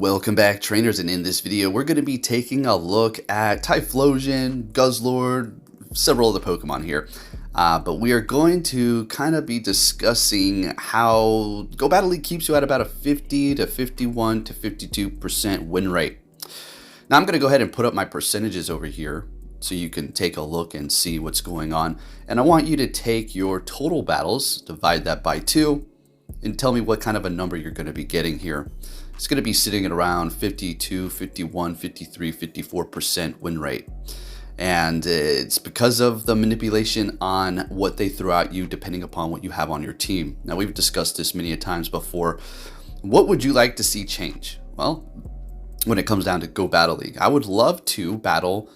Welcome back, trainers, and in this video we're going to be taking a look at Typhlosion, Guzzlord, several other Pokemon here. But we are going to kind of be discussing how Go Battle League keeps you at about a 50 to 51 to 52% win rate. Now I'm going to go ahead and put up my percentages over here so you can take a look and see what's going on. And I want you to take your total battles, divide that by 2, and tell me what kind of a number you're going to be getting here. It's going to be sitting at around 52, 51, 53, 54% win rate. And it's because of the manipulation on what they throw at you depending upon what you have on your team. Now, we've discussed this many a times before. What would you like to see change? Well, when it comes down to Go Battle League, I would love to battle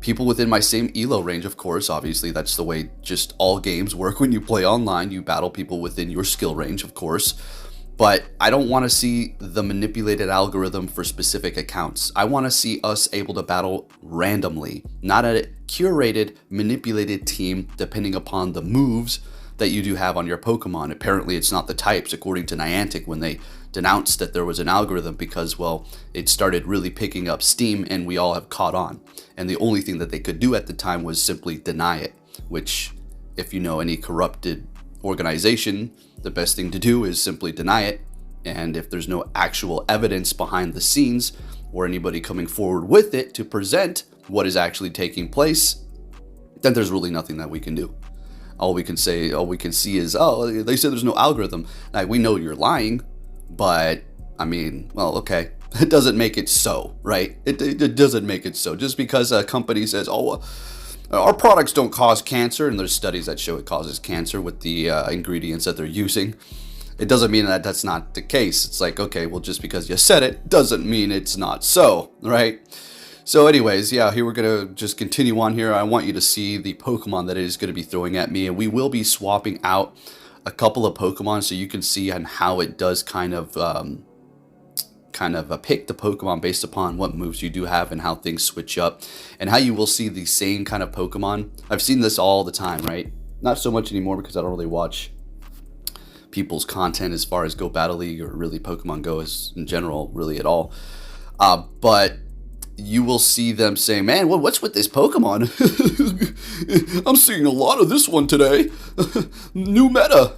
people within my same elo range, of course. Obviously, that's the way just all games work. When you play online, you battle people within your skill range, of course. But I don't want to see the manipulated algorithm for specific accounts. I want to see us able to battle randomly, not a curated, manipulated team depending upon the moves that you do have on your Pokemon. Apparently, it's not the types, according to Niantic, when they denounced that there was an algorithm because, well, it started really picking up steam and we all have caught on. And the only thing that they could do at the time was simply deny it, which, if you know any corrupted organization, the best thing to do is simply deny it. And if there's no actual evidence behind the scenes or anybody coming forward with it to present what is actually taking place, then there's really nothing that we can do. All we can see is, oh, they said there's no algorithm. Like, we know you're lying, but I mean, well, okay. It doesn't make it so, right? It doesn't make it so. Just because a company says, oh, our products don't cause cancer, and there's studies that show it causes cancer with the ingredients that they're using, it doesn't mean that that's not the case. It's like, okay, well, just because you said it doesn't mean it's not so, right? So anyways, yeah, here we're going to just continue on here. I want you to see the Pokemon that it is going to be throwing at me, and we will be swapping out a couple of Pokemon so you can see on how it does kind of pick the Pokemon based upon what moves you do have and how things switch up, and how you will see the same kind of Pokemon. I've seen this all the time, right? Not so much anymore because I don't really watch people's content as far as Go Battle League or really Pokemon Go as in general, really at all. But you will see them say, man, what's with this Pokemon? I'm seeing a lot of this one today. New meta.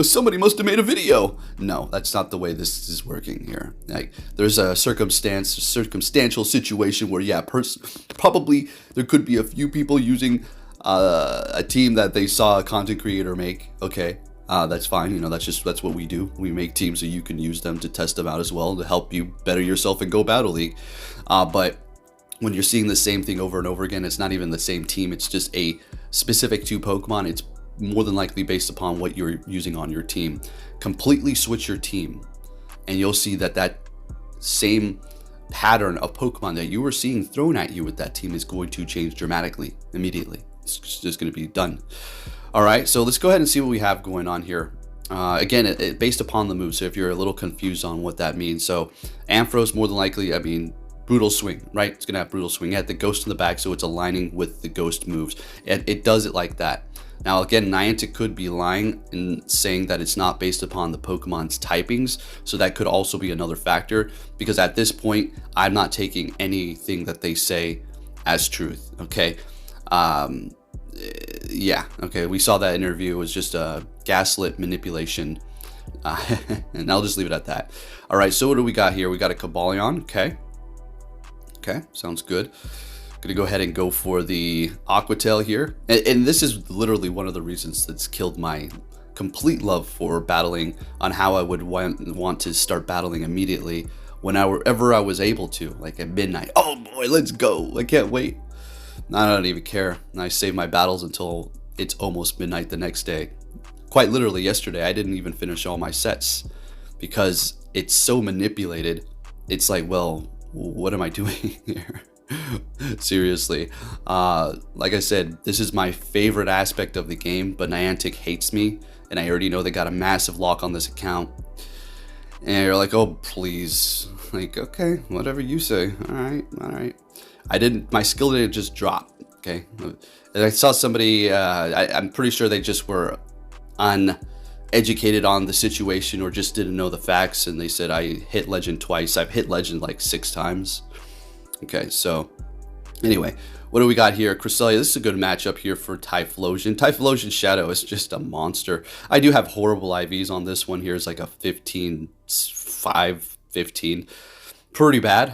Somebody must have made a video. No, that's not the way this is working here. Like, there's a circumstantial situation where, yeah, probably there could be a few people using a team that they saw a content creator make. Okay. That's fine. You know, that's what we do. We make teams so you can use them to test them out as well to help you better yourself in Go Battle League. But when you're seeing the same thing over and over again, it's not even the same team. It's just a specific to Pokemon. It's more than likely based upon what you're using on your team. Completely switch your team, and you'll see that same pattern of Pokemon that you were seeing thrown at you with that team is going to change dramatically, immediately. It's just going to be done. All right, so let's go ahead and see what we have going on here. Again, it based upon the move, so if you're a little confused on what that means. So Ampharos, more than likely, I mean, Brutal Swing, right? It's going to have Brutal Swing. It had the Ghost in the back, so it's aligning with the Ghost moves. And it does it like that. Now, again, Niantic could be lying and saying that it's not based upon the Pokemon's typings, so that could also be another factor, because at this point, I'm not taking anything that they say as truth, okay? Yeah, okay, we saw that interview. It was just a gaslit manipulation, and I'll just leave it at that. All right, so what do we got here? We got a Cobalion, okay, sounds good. Gonna go ahead and go for the Aquatail here, and this is literally one of the reasons that's killed my complete love for battling, on how I would want to start battling immediately whenever I was able to, like at midnight. Oh boy, let's go, I can't wait. I don't even care. I save my battles until it's almost midnight the next day. Quite literally yesterday, I didn't even finish all my sets because it's so manipulated. It's like, well, what am I doing here? Seriously. Like I said, this is my favorite aspect of the game, but Niantic hates me, and I already know they got a massive lock on this account. And you're like, oh, please. Like, okay, whatever you say. All right. My skill didn't just drop, okay? And I saw somebody, I'm pretty sure they just were educated on the situation or just didn't know the facts, and they said I hit legend twice. I've hit legend like 6 times. Okay, so anyway, what do we got here? Cresselia, this is a good matchup here for Typhlosion. Typhlosion Shadow is just a monster. I do have horrible IVs on this one here. It's like a 15, 5, 15. Pretty bad.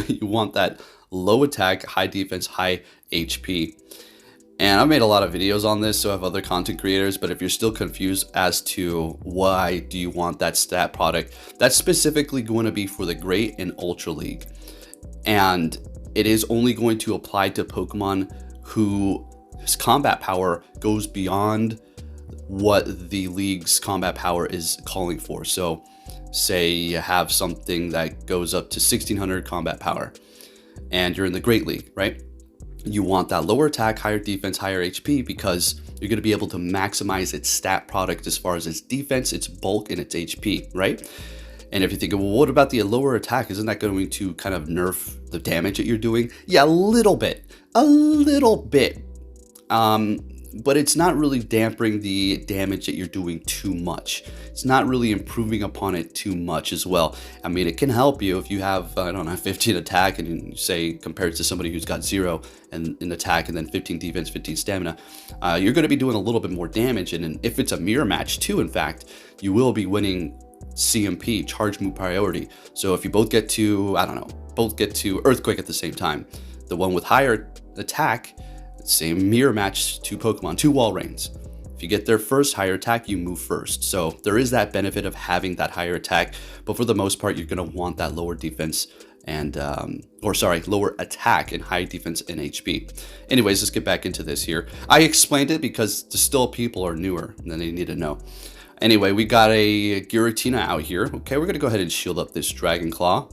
You want that low attack, high defense, high HP. And I've made a lot of videos on this, so I have other content creators, but if you're still confused as to why do you want that stat product, that's specifically going to be for the Great and Ultra League. And it is only going to apply to Pokemon whose combat power goes beyond what the league's combat power is calling for. So say you have something that goes up to 1600 combat power and you're in the Great League, right? You want that lower attack, higher defense, higher HP, because you're going to be able to maximize its stat product as far as its defense, its bulk, and its HP, right? And if you think, well, what about the lower attack? Isn't that going to kind of nerf the damage that you're doing? Yeah, a little bit. But it's not really dampening the damage that you're doing too much. It's not really improving upon it too much as well. I mean, it can help you if you have, I don't know, 15 attack and you say compared to somebody who's got 0 and in attack and then 15 defense, 15 stamina, you're going to be doing a little bit more damage. And if it's a mirror match too, in fact, you will be winning CMP, charge move priority. So if you both get to, I don't know, both get to Earthquake at the same time, the one with higher attack, same mirror match to Pokemon, 2 wall reigns. If you get their first higher attack, you move first. So there is that benefit of having that higher attack, but for the most part, you're going to want that lower defense and, lower attack and high defense and HP. Anyways, let's get back into this here. I explained it because still people are newer and they need to know. Anyway, we got a Giratina out here. Okay, we're going to go ahead and shield up this Dragon Claw.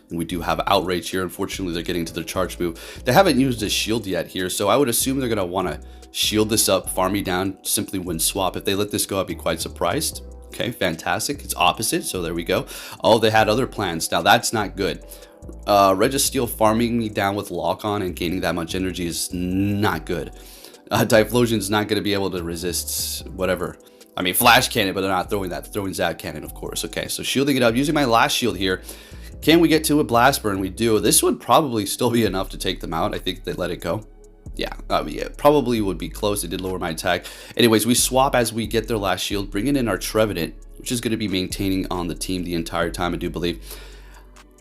And we do have Outrage here. Unfortunately, they're getting to their charge move. They haven't used a shield yet here, so I would assume they're going to want to shield this up, farm me down, simply win swap. If they let this go, I'd be quite surprised. Okay, fantastic. It's opposite, so there we go. Oh, they had other plans. Now, that's not good. Registeel farming me down with Lock-On and gaining that much energy is not good. Typhlosion's not going to be able to resist whatever. I mean, Flash Cannon, but they're not throwing that. Throwing Zap Cannon, of course. Okay, so shielding it up. Using my last shield here. Can we get to a Blast Burn? We do. This would probably still be enough to take them out. I think they let it go. Yeah, probably would be close. It did lower my attack. Anyways, we swap as we get their last shield, bringing in our Trevenant, which is going to be maintaining on the team the entire time, I do believe.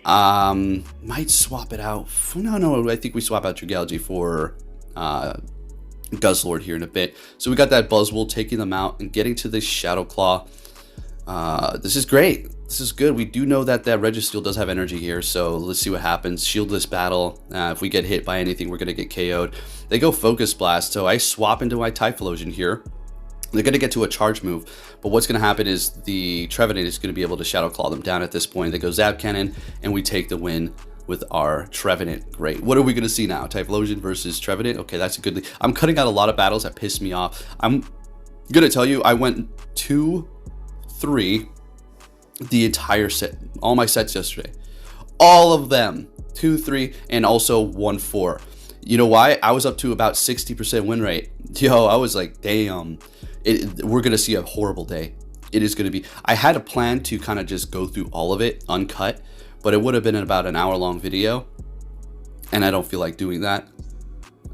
Might swap it out. No, I think we swap out Dragalge for Guzzlord here in a bit. So we got that Buzzwole taking them out and getting to this Shadow Claw. This is great. This is good. We do know that Registeel does have energy here, so let's see what happens. Shieldless battle. If we get hit by anything, we're going to get KO'd. They go Focus Blast, so I swap into my Typhlosion here. They're going to get to a charge move, but what's going to happen is the Trevenant is going to be able to Shadow Claw them down at this point. They go Zap Cannon, and we take the win with our Trevenant. Great. What are we going to see now? Typhlosion versus Trevenant. Okay, that's a good lead. I'm cutting out a lot of battles that piss me off. I'm going to tell you, I went 2-3 the entire set, all my sets yesterday, all of them, 2-3 and also 1-4. You know why? I was up to about 60% win rate. Yo, I was like, damn, we're gonna see a horrible day. It is gonna be. I had a plan to kind of just go through all of it uncut, but it would have been about an hour-long video, and I don't feel like doing that.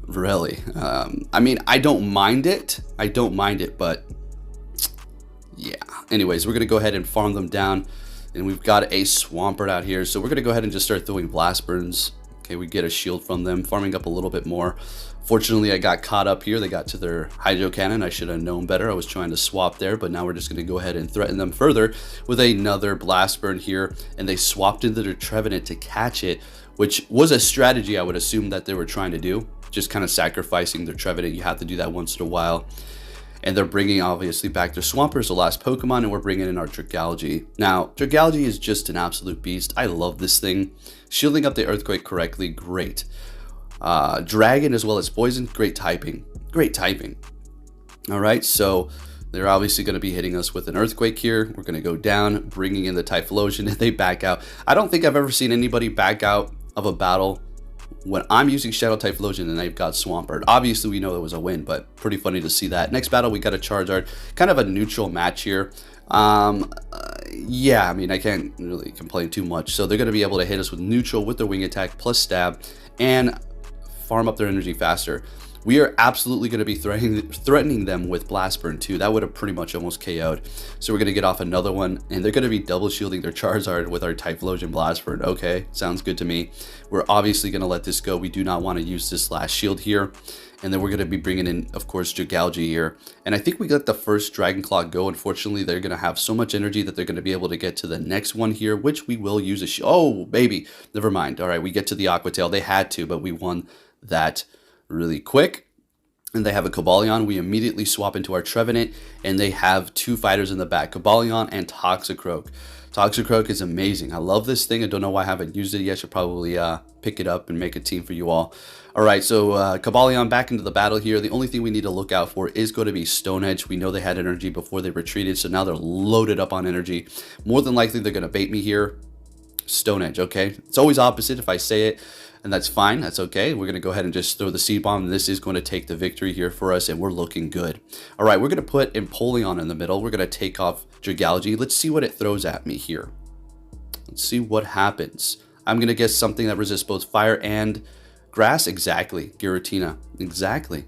Really, I mean, I don't mind it, but yeah. Anyways, we're going to go ahead and farm them down. And we've got a Swampert out here. So we're going to go ahead and just start throwing Blast Burns. Okay, we get a shield from them, farming up a little bit more. Fortunately, I got caught up here. They got to their Hydro Cannon. I should have known better. I was trying to swap there, but now we're just going to go ahead and threaten them further with another Blast Burn here. And they swapped into their Trevenant to catch it, which was a strategy I would assume that they were trying to do. Just kind of sacrificing their Trevenant. You have to do that once in a while. And they're bringing, obviously, back their Swampert, the last Pokemon, and we're bringing in our Dragalge. Now, Dragalge is just an absolute beast. I love this thing. Shielding up the Earthquake correctly, great. Dragon as well as Poison, great typing. Great typing. All right, so they're obviously going to be hitting us with an Earthquake here. We're going to go down, bringing in the Typhlosion, and they back out. I don't think I've ever seen anybody back out of a battle when I'm using Shadow Typhlosion and they've got Swampert. Obviously, we know it was a win, but pretty funny to see that. Next battle, we got a Charizard. Kind of a neutral match here. Yeah, I mean, I can't really complain too much. So they're going to be able to hit us with neutral with their wing attack plus stab and farm up their energy faster. We are absolutely going to be threatening them with Blast Burn too. That would have pretty much almost KO'd. So we're going to get off another one, and they're going to be double shielding their Charizard with our Typhlosion Blast Burn. Okay, sounds good to me. We're obviously going to let this go. We do not want to use this last shield here. And then we're going to be bringing in, of course, Dragalge here. And I think we got the first Dragon Claw go. Unfortunately, they're going to have so much energy that they're going to be able to get to the next one here, which we will use a shield. Oh, baby. Never mind. All right, we get to the Aqua Tail. They had to, but we won that really quick. And they have a Cobalion. We immediately swap into our Trevenant, and they have two fighters in the back, Cobalion and Toxicroak. Toxicroak is amazing. I love this thing. I don't know why I haven't used it yet. Should probably pick it up and make a team for you all. All right, so Cobalion back into the battle here. The only thing we need to look out for is going to be Stone Edge. We know they had energy before they retreated, so now they're loaded up on energy. More than likely, they're going to bait me here. Stone Edge, okay? It's always opposite if I say it, and that's fine. That's okay. We're going to go ahead and just throw the Seed Bomb. This is going to take the victory here for us, and we're looking good. All right, we're going to put Empoleon in the middle. We're going to take off Dragalge. Let's see what it throws at me here. Let's see what happens. I'm going to guess something that resists both fire and grass. Exactly. Giratina. Exactly.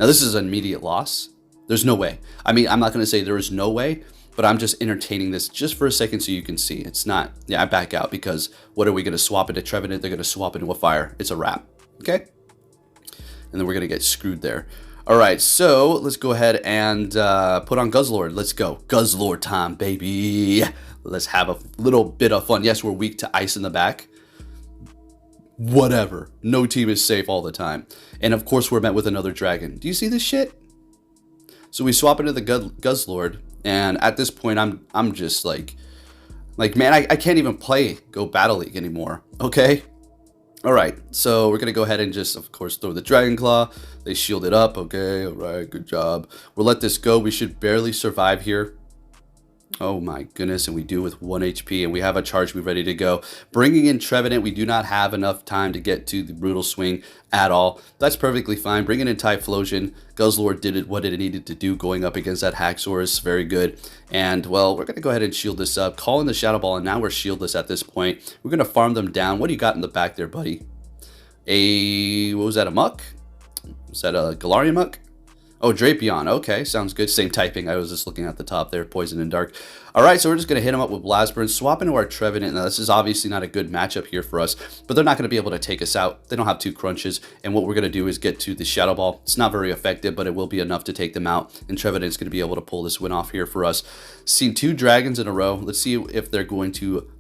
Now, this is an immediate loss. There's no way. I mean, I'm not going to say there is no way, but I'm just entertaining this just for a second so you can see. It's not, yeah, I back out because what are we going to swap into Trevenant? They're going to swap into a fire. It's a wrap. Okay? And then we're going to get screwed there. All right, so let's go ahead and put on Guzzlord. Let's go. Guzzlord time, baby. Let's have a little bit of fun. Yes, we're weak to ice in the back. Whatever. No team is safe all the time. And of course, we're met with another dragon. Do you see this shit? So we swap into the Guzzlord. And at this point, I'm just like man, I can't even play Go Battle League anymore. Okay? All right, so we're going to go ahead and just, of course, throw the Dragon Claw. They shield it up. Okay, all right, good job. We'll let this go. We should barely survive here. Oh my goodness, and we do with 1 HP, and we have a charge move ready to go. Bringing in Trevenant, we do not have enough time to get to the Brutal Swing at all. That's perfectly fine. Bringing in Typhlosion, Guzzlord did what it needed to do going up against that Haxorus. Very good. And, well, we're going to go ahead and shield this up. Call in the Shadow Ball, and now we're shieldless at this point. We're going to farm them down. What do you got in the back there, buddy? What was that, a Muck? Was that a Galarian Muck? Oh, Drapion. Okay, sounds good. Same typing. I was just looking at the top there, Poison and Dark. All right, so we're just going to hit him up with Blast Burn, swap into our Trevenant. Now, this is obviously not a good matchup here for us, but they're not going to be able to take us out. They don't have two crunches, and what we're going to do is get to the Shadow Ball. It's not very effective, but it will be enough to take them out, and Trevenant's going to be able to pull this win off here for us. Seen two dragons in a row. Let's see if they're going to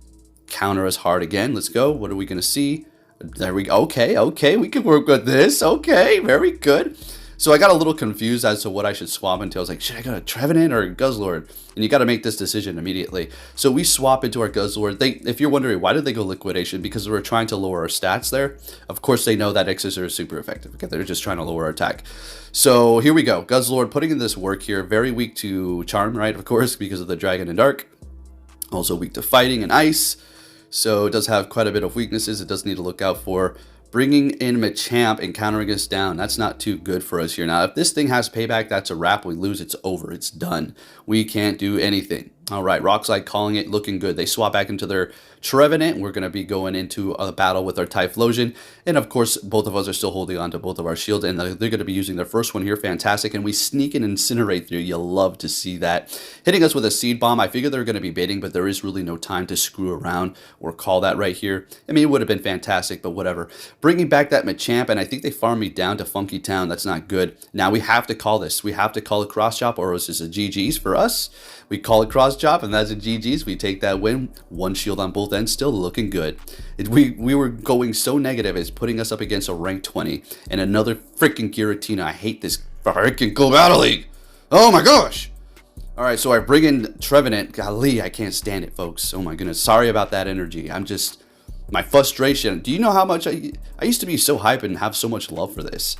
counter us hard again. Let's go. What are we going to see? There we go. Okay, we can work with this. Okay, very good. So I got a little confused as to what I should swap into. I was like, should I go to Trevenant or Guzzlord? And you got to make this decision immediately. So we swap into our Guzzlord. If you're wondering, why did they go Liquidation? Because we're trying to lower our stats there. Of course, they know that X's are super effective. Okay, they're just trying to lower our attack. So here we go. Guzzlord putting in this work here. Very weak to Charm, right? Of course, because of the Dragon and Dark. Also weak to Fighting and Ice. So it does have quite a bit of weaknesses it does need to look out for. Bringing in Machamp and countering us down, that's not too good for us here. Now, if this thing has payback, that's a wrap. We lose, it's over. It's done. We can't do anything. All right, Rockslide calling it, looking good. They swap back into their Trevenant. We're going to be going into a battle with our Typhlosion. And, of course, both of us are still holding on to both of our shields. And they're going to be using their first one here. Fantastic. And we sneak and incinerate through. You love to see that. Hitting us with a Seed Bomb. I figured they were going to be baiting, but there is really no time to screw around or call that right here. I mean, it would have been fantastic, but whatever. Bringing back that Machamp, and I think they farmed me down to Funky Town. That's not good. Now we have to call this. We have to call it Cross Chop, or else it's a GG's for us. We call it Cross Chop, and that's a GG's. We take that win. One shield on both ends, still looking good. We were going so negative, it's putting us up against a rank 20 and another freaking Giratina. I hate this freaking Go Battle League. Oh my gosh. All right, so I bring in Trevenant. Golly, I can't stand it, folks. Oh my goodness. Sorry about that energy. I'm just, my frustration. Do you know how much I used to be so hype and have so much love for this?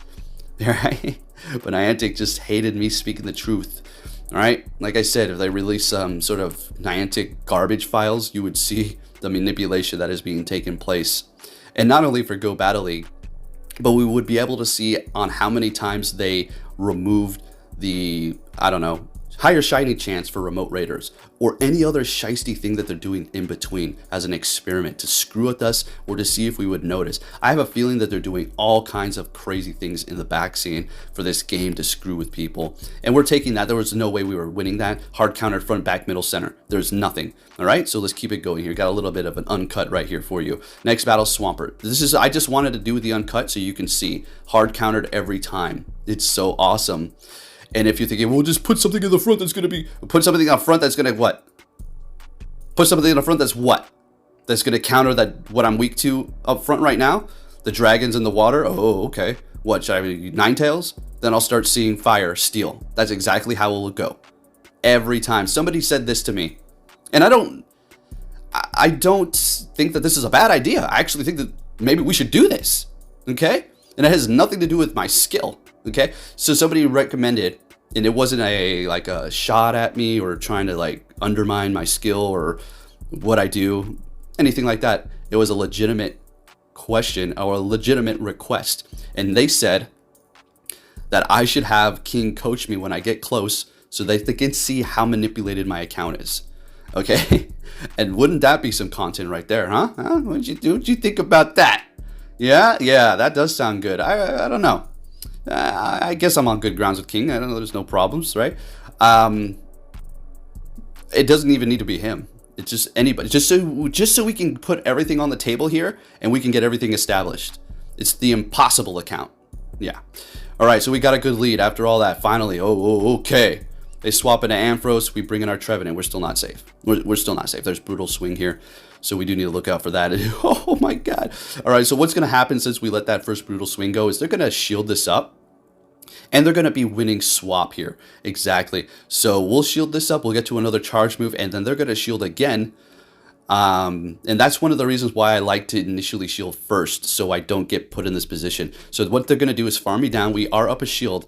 Right? But Niantic just hated me speaking the truth. All right, like I said, if they release some sort of Niantic garbage files, you would see the manipulation that is being taken place. And not only for Go Battle League, but we would be able to see on how many times they removed the, I don't know, higher shiny chance for remote raiders, or any other shisty thing that they're doing in between as an experiment to screw with us or to see if we would notice. I have a feeling that they're doing all kinds of crazy things in the back scene for this game to screw with people. And we're taking that. There was no way we were winning that. Hard counter, front, back, middle, center. There's nothing. All right, so let's keep it going here. Got a little bit of an uncut right here for you. Next battle, Swampert. This is, I just wanted to do the uncut so you can see. Hard countered every time. It's so awesome. And if you're thinking, well, just put something in the front that's going to be, put something up front that's going to what? Put something in the front that's what? That's going to counter that what I'm weak to up front right now? The dragons in the water? Oh, okay. What, should I be Ninetales? Then I'll start seeing fire, steel. That's exactly how it will go. Every time. Somebody said this to me. And I don't think that this is a bad idea. I actually think that maybe we should do this. Okay? And it has nothing to do with my skill. Okay, so somebody recommended, and it wasn't a shot at me or trying to like undermine my skill or what I do, anything like that. It was a legitimate question or a legitimate request, and they said that I should have King coach me when I get close so that they can see how manipulated my account is. Okay, and wouldn't that be some content right there, huh? What'd you think about that? Yeah, that does sound good. I don't know. I guess I'm on good grounds with King. I don't know. There's no problems, right? It doesn't even need to be him. It's just anybody. Just so we can put everything on the table here and we can get everything established. It's the impossible account. Yeah. All right. So we got a good lead after all that. Finally. Okay. They swap into Ampharos. We bring in our Trevenant. We're still not safe. We're still not safe. There's Brutal Swing here. So we do need to look out for that. Oh my God. All right. So what's going to happen since we let that first Brutal Swing go is they're going to shield this up. And they're going to be winning swap here. Exactly. So we'll shield this up. We'll get to another charge move. And then they're going to shield again. And that's one of the reasons why I like to initially shield first. So I don't get put in this position. So what they're going to do is farm me down. We are up a shield.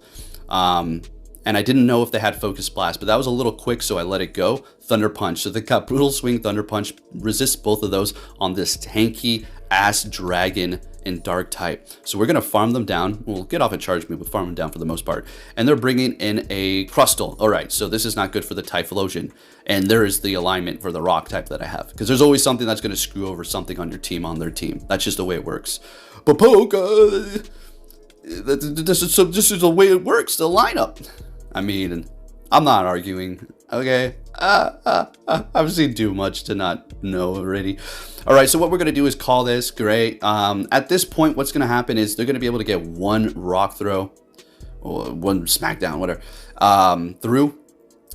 And I didn't know if they had Focus Blast. But that was a little quick. So I let it go. Thunder Punch. So they got Brutal Swing, Thunder Punch. Resist both of those on this tanky ass dragon in dark type. So we're going to farm them down. We'll get off a charge move, but farm them down for the most part. And they're bringing in a Crustle. All right, so this is not good for the Typhlosion. And there is the alignment for the rock type that I have. Because there's always something that's going to screw over something on your team, on their team. That's just the way it works. But Poke, this is the way it works, the lineup. I mean, I'm not arguing, okay? I've seen too much to not know already. All right, so what we're going to do is call this. Great. At this point, what's going to happen is they're going to be able to get one rock throw, or one smackdown, whatever, through.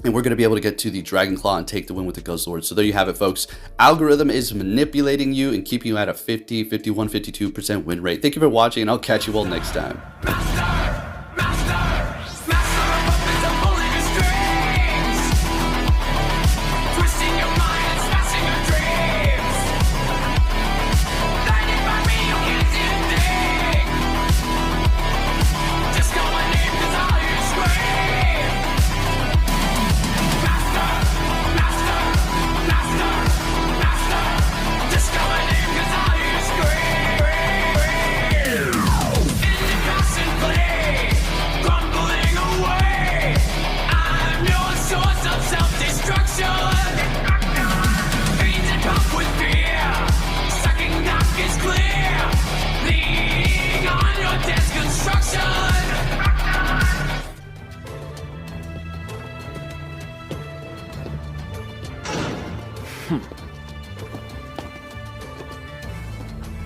And we're going to be able to get to the Dragon Claw and take the win with the Guzzlord. So there you have it, folks. Algorithm is manipulating you and keeping you at a 50, 51, 52% win rate. Thank you for watching, and I'll catch you all next time.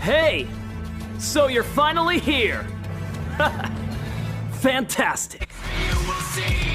Hey! So you're finally here! Fantastic! You will see.